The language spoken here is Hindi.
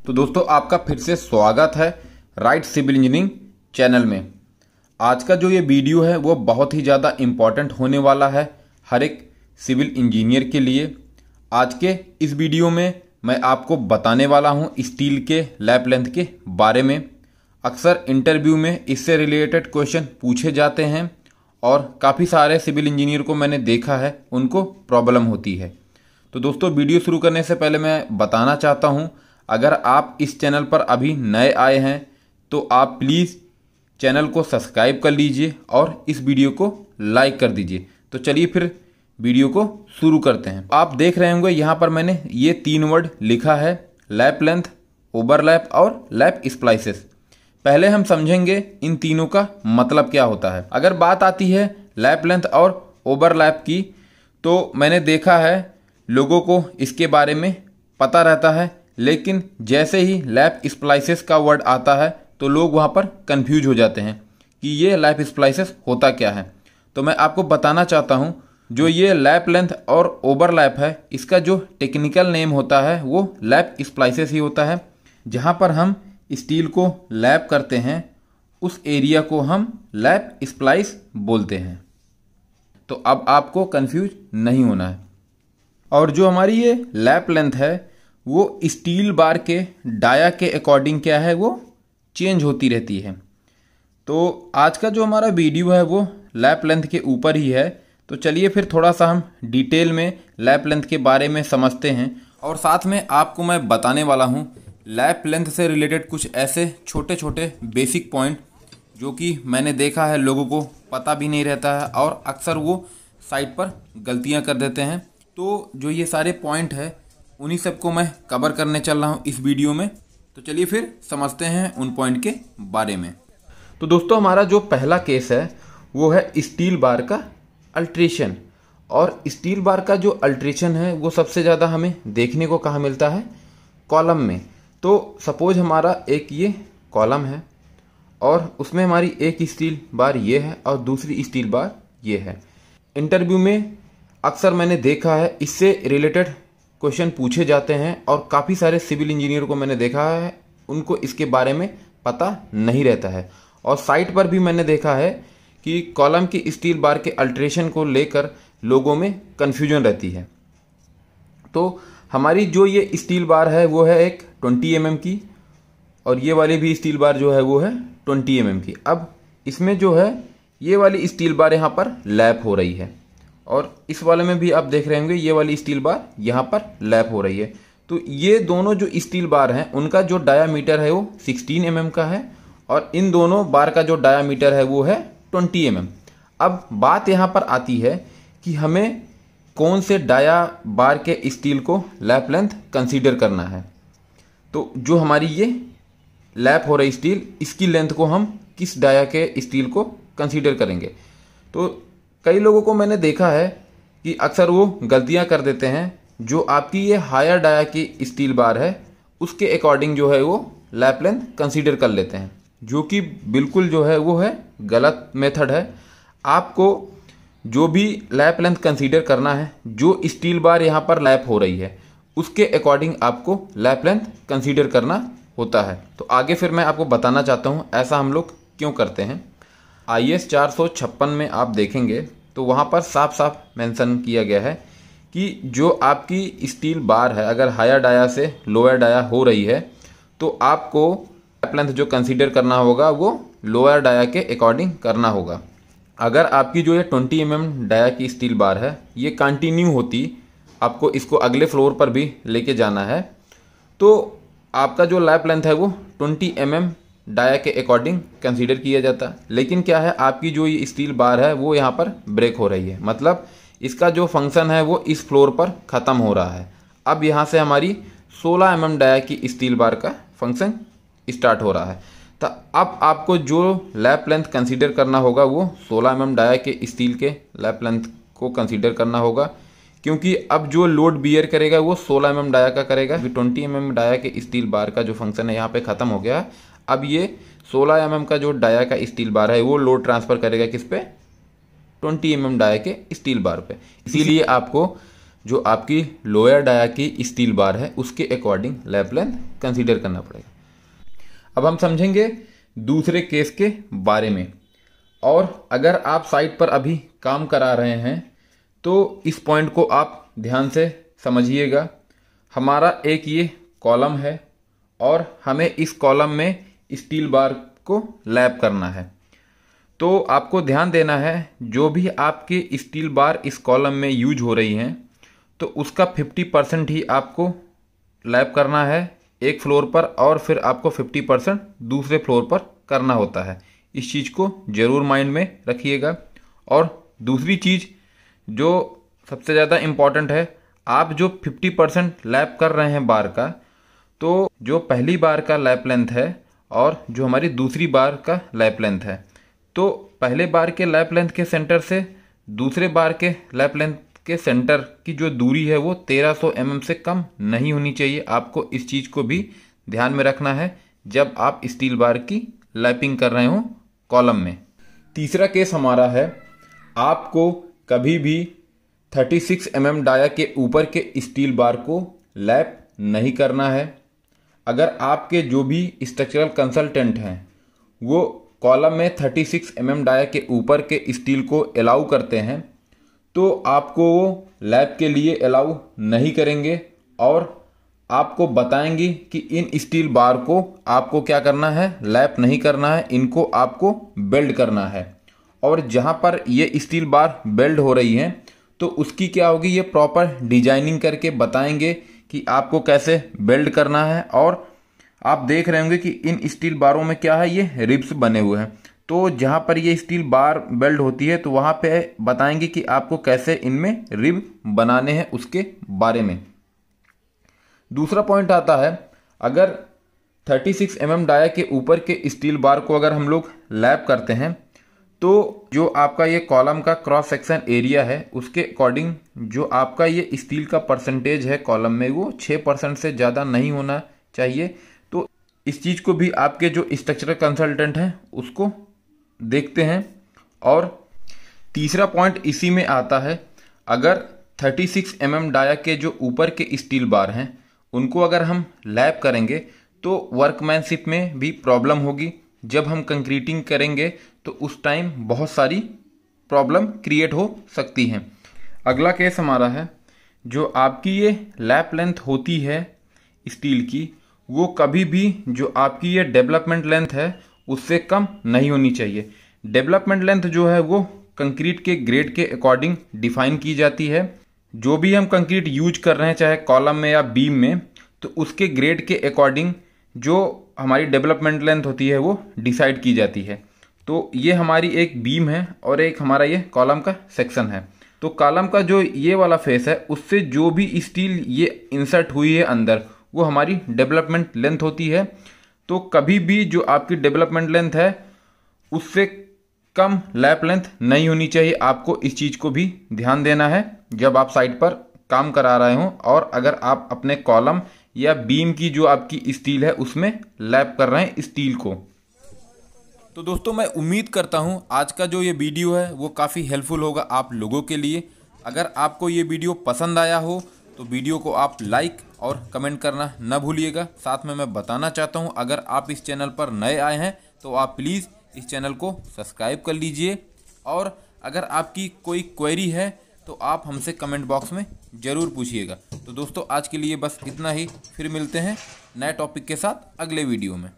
तो दोस्तों आपका फिर से स्वागत है राइट सिविल इंजीनियरिंग चैनल में। आज का जो ये वीडियो है वो बहुत ही ज़्यादा इम्पॉर्टेंट होने वाला है हर एक सिविल इंजीनियर के लिए। आज के इस वीडियो में मैं आपको बताने वाला हूँ स्टील के लैप लेंथ के बारे में। अक्सर इंटरव्यू में इससे रिलेटेड क्वेश्चन पूछे जाते हैं और काफ़ी सारे सिविल इंजीनियर को मैंने देखा है उनको प्रॉब्लम होती है। तो दोस्तों वीडियो शुरू करने से पहले मैं बताना चाहता हूँ, अगर आप इस चैनल पर अभी नए आए हैं तो आप प्लीज़ चैनल को सब्सक्राइब कर लीजिए और इस वीडियो को लाइक कर दीजिए। तो चलिए फिर वीडियो को शुरू करते हैं। आप देख रहे होंगे यहाँ पर मैंने ये 3 वर्ड लिखा है, लैप लेंथ, ओवरलैप और लैप स्प्लाइसेस। पहले हम समझेंगे इन तीनों का मतलब क्या होता है। अगर बात आती है लैप लेंथ और ओवरलैप की, तो मैंने देखा है लोगों को इसके बारे में पता रहता है, लेकिन जैसे ही लैप स्प्लाइसेस का वर्ड आता है तो लोग वहाँ पर कंफ्यूज हो जाते हैं कि ये लैप स्प्लाइसेस होता क्या है। तो मैं आपको बताना चाहता हूँ, जो ये लैप लेंथ और ओवरलैप है इसका जो टेक्निकल नेम होता है वो लैप स्प्लाइसेस ही होता है। जहाँ पर हम स्टील को लैप करते हैं उस एरिया को हम लैप स्प्लाइस बोलते हैं। तो अब आपको कंफ्यूज नहीं होना है। और जो हमारी ये लैप लेंथ है वो स्टील बार के डाया के अकॉर्डिंग क्या है वो चेंज होती रहती है। तो आज का जो हमारा वीडियो है वो लैप लेंथ के ऊपर ही है। तो चलिए फिर थोड़ा सा हम डिटेल में लैप लेंथ के बारे में समझते हैं और साथ में आपको मैं बताने वाला हूँ लैप लेंथ से रिलेटेड कुछ ऐसे छोटे छोटे बेसिक पॉइंट जो कि मैंने देखा है लोगों को पता भी नहीं रहता है और अक्सर वो साइट पर गलतियाँ कर देते हैं। तो जो ये सारे पॉइंट है उन्हीं सबको मैं कवर करने चल रहा हूँ इस वीडियो में। तो चलिए फिर समझते हैं उन पॉइंट के बारे में। तो दोस्तों हमारा जो पहला केस है वो है स्टील बार का अल्ट्रेशन। और स्टील बार का जो अल्ट्रेशन है वो सबसे ज़्यादा हमें देखने को कहाँ मिलता है, कॉलम में। तो सपोज हमारा एक ये कॉलम है और उसमें हमारी एक स्टील बार ये है और दूसरी स्टील बार ये है। इंटरव्यू में अक्सर मैंने देखा है इससे रिलेटेड क्वेश्चन पूछे जाते हैं और काफ़ी सारे सिविल इंजीनियर को मैंने देखा है उनको इसके बारे में पता नहीं रहता है। और साइट पर भी मैंने देखा है कि कॉलम की स्टील बार के अल्ट्रेशन को लेकर लोगों में कन्फ्यूजन रहती है। तो हमारी जो ये स्टील बार है वो है एक 20 mm की और ये वाली भी स्टील बार जो है वो है 20 mm की। अब इसमें जो है ये वाली स्टील बार यहाँ पर लैप हो रही है और इस वाले में भी आप देख रहे होंगे ये वाली स्टील बार यहाँ पर लैप हो रही है। तो ये दोनों जो स्टील बार हैं उनका जो डायामीटर है वो 16 mm का है और इन दोनों बार का जो डायामीटर है वो है 20 mm। अब बात यहाँ पर आती है कि हमें कौन से डाया बार के स्टील को लैप लेंथ कंसीडर करना है। तो जो हमारी ये लैप हो रही स्टील इसकी लेंथ को हम किस डाया के स्टील को कंसीडर करेंगे। तो कई लोगों को मैंने देखा है कि अक्सर वो गलतियां कर देते हैं। जो आपकी ये हायर डाया की स्टील बार है उसके अकॉर्डिंग जो है वो लैप लेंथ कंसीडर कर लेते हैं, जो कि बिल्कुल जो है वो है गलत मेथड है। आपको जो भी लैप लेंथ कंसीडर करना है, जो स्टील बार यहाँ पर लैप हो रही है उसके अकॉर्डिंग आपको लैप लेंथ कंसीडर करना होता है। तो आगे फिर मैं आपको बताना चाहता हूँ ऐसा हम लोग क्यों करते हैं। IS 456 में आप देखेंगे तो वहाँ पर साफ साफ मेंशन किया गया है कि जो आपकी स्टील बार है अगर हायर डाया से लोअर डाया हो रही है तो आपको लैप लेंथ जो कंसीडर करना होगा वो लोअर डाया के अकॉर्डिंग करना होगा। अगर आपकी जो ये 20 mm डाया की स्टील बार है ये कंटिन्यू होती, आपको इसको अगले फ्लोर पर भी लेके जाना है, तो आपका जो लैप लेंथ है वो 20 mm डाया के अकॉर्डिंग कंसीडर किया जाता। लेकिन क्या है आपकी जो ये स्टील बार है वो यहाँ पर ब्रेक हो रही है, मतलब इसका जो फंक्शन है वो इस फ्लोर पर ख़त्म हो रहा है। अब यहाँ से हमारी 16 mm डाया की स्टील बार का फंक्शन स्टार्ट हो रहा है। तो अब आपको जो लैप लेंथ कंसीडर करना होगा वो 16 mm डाया के स्टील के लैप लेंथ को कंसीडर करना होगा, क्योंकि अब जो लोड बियर करेगा वो 16 mm डाया का करेगा। 20 mm डाया के स्टील बार का जो फंक्शन है यहाँ पे ख़त्म हो गया। अब ये 16 mm का जो डाया का स्टील बार है वो लोड ट्रांसफ़र करेगा किस पे, 20 mm डाया के स्टील बार पे। इसीलिए आपको जो आपकी लोअर डाया की स्टील बार है उसके अकॉर्डिंग लैप लेंथ कंसीडर करना पड़ेगा। अब हम समझेंगे दूसरे केस के बारे में। और अगर आप साइट पर अभी काम करा रहे हैं तो इस पॉइंट को आप ध्यान से समझिएगा। हमारा एक ये कॉलम है और हमें इस कॉलम में स्टील बार को लैप करना है। तो आपको ध्यान देना है जो भी आपके स्टील बार इस कॉलम में यूज हो रही हैं तो उसका 50% ही आपको लैप करना है एक फ्लोर पर, और फिर आपको 50% दूसरे फ्लोर पर करना होता है। इस चीज़ को ज़रूर माइंड में रखिएगा। और दूसरी चीज़ जो सबसे ज़्यादा इम्पॉर्टेंट है, आप जो 50% लैप कर रहे हैं बार का, तो जो पहली बार का लैप लेंथ है और जो हमारी दूसरी बार का लैप लेंथ है, तो पहले बार के लैप लेंथ के सेंटर से दूसरे बार के लैप लेंथ के सेंटर की जो दूरी है वो 1300 mm से कम नहीं होनी चाहिए। आपको इस चीज़ को भी ध्यान में रखना है जब आप स्टील बार की लैपिंग कर रहे हो कॉलम में। तीसरा केस हमारा है, आपको कभी भी 36 mm डाया के ऊपर के स्टील बार को लैप नहीं करना है। अगर आपके जो भी स्ट्रक्चरल कंसल्टेंट हैं वो कॉलम में 36 mm डाया के ऊपर के स्टील को अलाउ करते हैं तो आपको वो लैप के लिए अलाउ नहीं करेंगे और आपको बताएंगे कि इन स्टील बार को आपको क्या करना है, लैप नहीं करना है, इनको आपको बेल्ड करना है। और जहाँ पर ये स्टील बार बेल्ड हो रही हैं तो उसकी क्या होगी, ये प्रॉपर डिजाइनिंग करके बताएंगे कि आपको कैसे बेल्ड करना है। और आप देख रहे होंगे कि इन स्टील बारों में क्या है, ये रिब्स बने हुए हैं। तो जहाँ पर ये स्टील बार बेल्ड होती है तो वहाँ पे बताएंगे कि आपको कैसे इनमें रिब बनाने हैं उसके बारे में। दूसरा पॉइंट आता है, अगर 36 mm डाया के ऊपर के स्टील बार को अगर हम लोग लैप करते हैं तो जो आपका ये कॉलम का क्रॉस सेक्शन एरिया है उसके अकॉर्डिंग जो आपका ये स्टील का परसेंटेज है कॉलम में वो 6% से ज़्यादा नहीं होना चाहिए। तो इस चीज़ को भी आपके जो स्ट्रक्चरल कंसल्टेंट हैं उसको देखते हैं। और तीसरा पॉइंट इसी में आता है, अगर 36 mm डाया के जो ऊपर के स्टील बार हैं उनको अगर हम लैप करेंगे तो वर्कमैनशिप में भी प्रॉब्लम होगी। जब हम कंक्रीटिंग करेंगे तो उस टाइम बहुत सारी प्रॉब्लम क्रिएट हो सकती हैं। अगला केस हमारा है, जो आपकी ये लैप लेंथ होती है स्टील की वो कभी भी जो आपकी ये डेवलपमेंट लेंथ है उससे कम नहीं होनी चाहिए। डेवलपमेंट लेंथ जो है वो कंक्रीट के ग्रेड के अकॉर्डिंग डिफाइन की जाती है। जो भी हम कंक्रीट यूज कर रहे हैं चाहे कॉलम में या बीम में, तो उसके ग्रेड के अकॉर्डिंग जो हमारी डेवलपमेंट लेंथ होती है वो डिसाइड की जाती है। तो ये हमारी एक बीम है और एक हमारा ये कॉलम का सेक्शन है। तो कॉलम का जो ये वाला फेस है उससे जो भी स्टील ये इंसर्ट हुई है अंदर वो हमारी डेवलपमेंट लेंथ होती है। तो कभी भी जो आपकी डेवलपमेंट लेंथ है उससे कम लैप लेंथ नहीं होनी चाहिए। आपको इस चीज़ को भी ध्यान देना है जब आप साइट पर काम करा रहे हो और अगर आप अपने कॉलम या बीम की जो आपकी स्टील है उसमें लैप कर रहे हैं स्टील को। तो दोस्तों मैं उम्मीद करता हूं आज का जो ये वीडियो है वो काफ़ी हेल्पफुल होगा आप लोगों के लिए। अगर आपको ये वीडियो पसंद आया हो तो वीडियो को आप लाइक और कमेंट करना न भूलिएगा। साथ में मैं बताना चाहता हूं, अगर आप इस चैनल पर नए आए हैं तो आप प्लीज़ इस चैनल को सब्सक्राइब कर लीजिए। और अगर आपकी कोई क्वेरी है तो आप हमसे कमेंट बॉक्स में ज़रूर पूछिएगा। तो दोस्तों आज के लिए बस इतना ही, फिर मिलते हैं नए टॉपिक के साथ अगले वीडियो में।